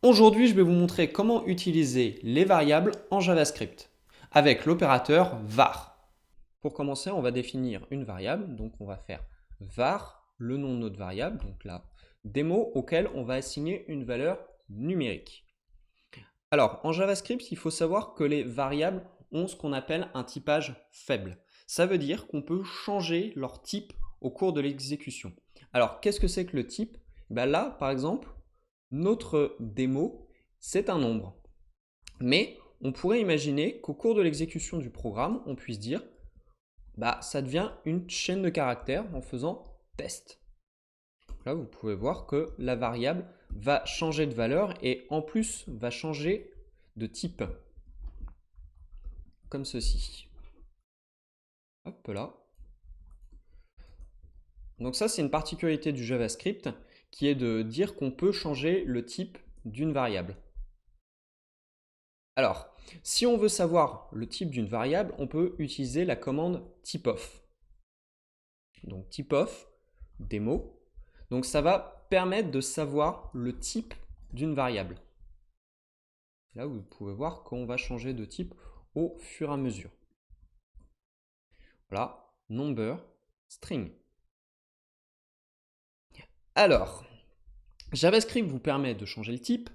Aujourd'hui, je vais vous montrer comment utiliser les variables en JavaScript avec l'opérateur var. Pour commencer, on va définir une variable. Donc, on va faire var, le nom de notre variable, donc la démo auquel on va assigner une valeur numérique. Alors, en JavaScript, il faut savoir que les variables ont ce qu'on appelle un typage faible. Ça veut dire qu'on peut changer leur type au cours de l'exécution. Alors, qu'est-ce que c'est que le type? Là, par exemple, notre démo, c'est un nombre. Mais on pourrait imaginer qu'au cours de l'exécution du programme, on puisse dire ça devient une chaîne de caractères en faisant test. Là, vous pouvez voir que la variable va changer de valeur et en plus va changer de type, comme ceci. Hop là. Donc ça, c'est une particularité du JavaScript qui est de dire qu'on peut changer le type d'une variable. Alors, si on veut savoir le type d'une variable, on peut utiliser la commande typeof. Donc typeof, démo. Donc ça va permettre de savoir le type d'une variable. Là, vous pouvez voir qu'on va changer de type au fur et à mesure. Voilà, number, string. Alors, JavaScript vous permet de changer le type,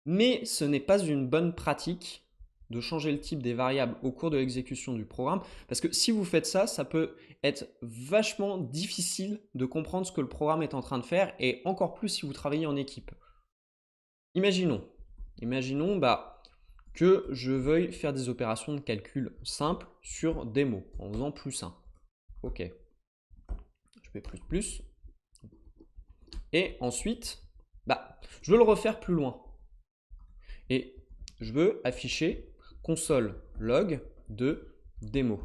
mais ce n'est pas une bonne pratique de changer le type des variables au cours de l'exécution du programme, parce que si vous faites ça, ça peut être vachement difficile de comprendre ce que le programme est en train de faire, et encore plus si vous travaillez en équipe. Imaginons que je veuille faire des opérations de calcul simples sur des mots, en faisant +1. Ok, je fais plus, et ensuite, je veux le refaire plus loin. Et je veux afficher console log de démo.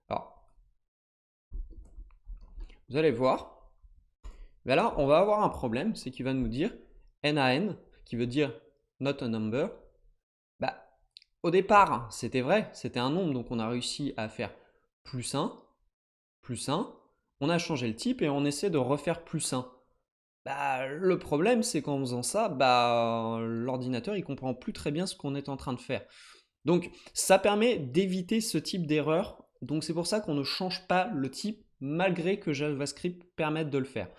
Alors, vous allez voir, là, on va avoir un problème, c'est qu'il va nous dire NaN, qui veut dire not a number. Au départ, c'était vrai, c'était un nombre, donc on a réussi à faire +1, +1. On a changé le type et on essaie de refaire +1. Le problème, c'est qu'en faisant ça, l'ordinateur il comprend plus très bien ce qu'on est en train de faire. Donc, ça permet d'éviter ce type d'erreur. Donc, c'est pour ça qu'on ne change pas le type malgré que JavaScript permette de le faire.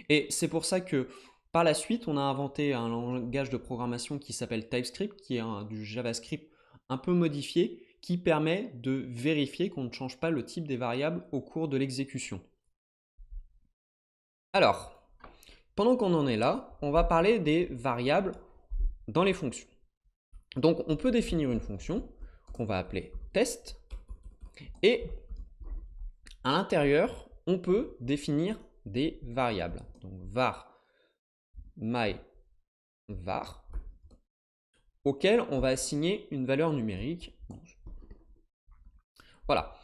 Et c'est pour ça que par la suite, on a inventé un langage de programmation qui s'appelle TypeScript, qui est du JavaScript un peu modifié, qui permet de vérifier qu'on ne change pas le type des variables au cours de l'exécution. Alors, pendant qu'on en est là, on va parler des variables dans les fonctions. Donc, on peut définir une fonction qu'on va appeler test, et à l'intérieur, on peut définir des variables. Donc, var myVar, auquel on va assigner une valeur numérique. Voilà.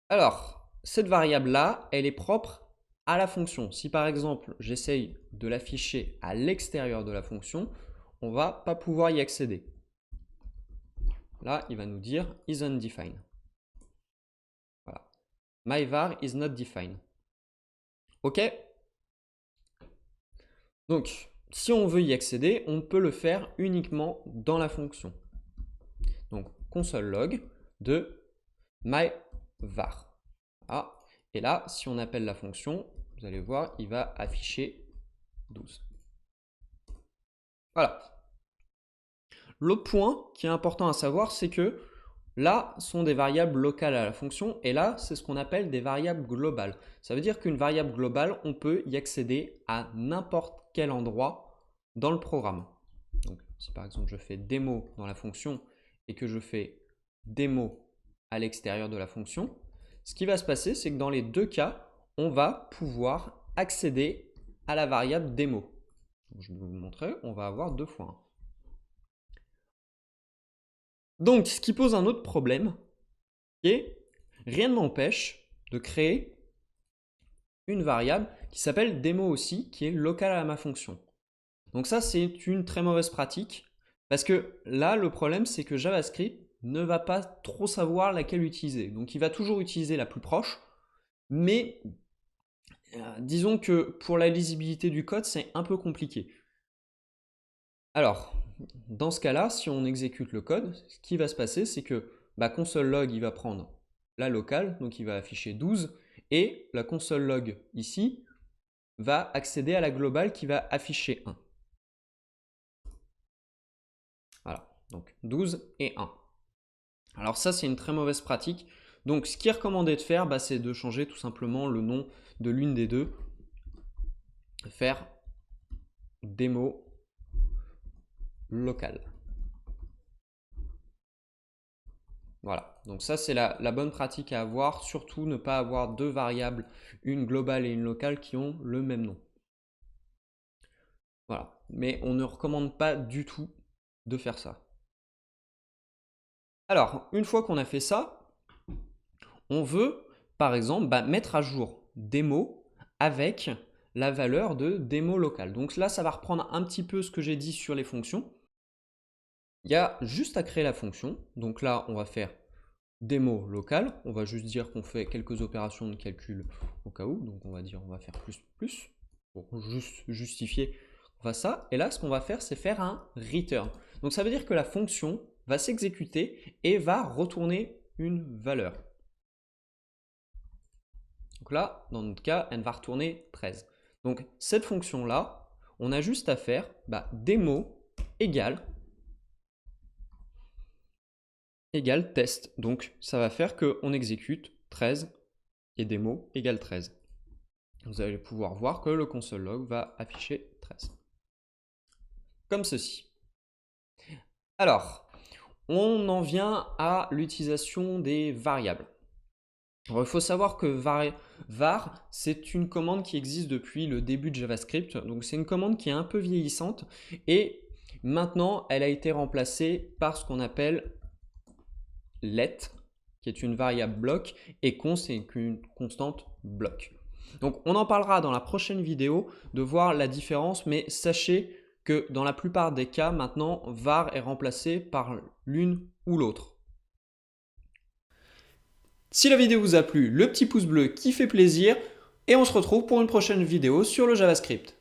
Alors, cette variable-là, elle est propre à la fonction. Si par exemple, j'essaye de l'afficher à l'extérieur de la fonction, on ne va pas pouvoir y accéder. Là, il va nous dire is undefined. Voilà. MyVar is not defined. OK? Donc, si on veut y accéder, on peut le faire uniquement dans la fonction. Donc, console log de myVar. Ah, et là, si on appelle la fonction, vous allez voir, il va afficher 12. Voilà. L'autre point qui est important à savoir, c'est que là sont des variables locales à la fonction et là, c'est ce qu'on appelle des variables globales. Ça veut dire qu'une variable globale, on peut y accéder à n'importe quel endroit dans le programme. Donc, si par exemple je fais démo dans la fonction et que je fais démo à l'extérieur de la fonction, ce qui va se passer, c'est que dans les deux cas, on va pouvoir accéder à la variable démo. Je vais vous montrer, on va avoir 2 fois 1. Donc, ce qui pose un autre problème, qui est rien ne m'empêche de créer une variable qui s'appelle démo aussi, qui est locale à ma fonction. Donc ça, c'est une très mauvaise pratique, parce que là, le problème, c'est que JavaScript ne va pas trop savoir laquelle utiliser. Donc, il va toujours utiliser la plus proche, mais disons que pour la lisibilité du code, c'est un peu compliqué. Alors, dans ce cas-là, si on exécute le code, ce qui va se passer, c'est que console log, il va prendre la locale, donc il va afficher 12, et la console log ici va accéder à la globale qui va afficher 1. Voilà, donc 12 et 1. Alors ça, c'est une très mauvaise pratique. Donc ce qui est recommandé de faire, c'est de changer tout simplement le nom de l'une des deux. Faire démo local. Voilà, donc ça c'est la bonne pratique à avoir, surtout ne pas avoir deux variables, une globale et une locale qui ont le même nom. Voilà, mais on ne recommande pas du tout de faire ça. Alors, une fois qu'on a fait ça, on veut par exemple mettre à jour démo avec la valeur de démo locale. Donc là, ça va reprendre un petit peu ce que j'ai dit sur les fonctions. Il y a juste à créer la fonction. Donc là, on va faire démo locale. On va juste dire qu'on fait quelques opérations de calcul au cas où. Donc on va dire on va faire plus pour juste justifier qu'on fasse ça. Et là, ce qu'on va faire, c'est faire un return. Donc ça veut dire que la fonction va s'exécuter et va retourner une valeur. Donc là, dans notre cas, elle va retourner 13. Donc cette fonction-là, on a juste à faire démo égale test. Donc ça va faire qu'on exécute 13 et démo égale 13. Vous allez pouvoir voir que le console log va afficher 13. Comme ceci. Alors, on en vient à l'utilisation des variables. Alors, il faut savoir que var, c'est une commande qui existe depuis le début de JavaScript. Donc c'est une commande qui est un peu vieillissante et maintenant elle a été remplacée par ce qu'on appelle let, qui est une variable bloc, et const, c'est une constante bloc. Donc on en parlera dans la prochaine vidéo de voir la différence, mais sachez que dans la plupart des cas, maintenant, var est remplacé par l'une ou l'autre. Si la vidéo vous a plu, le petit pouce bleu qui fait plaisir, et on se retrouve pour une prochaine vidéo sur le JavaScript.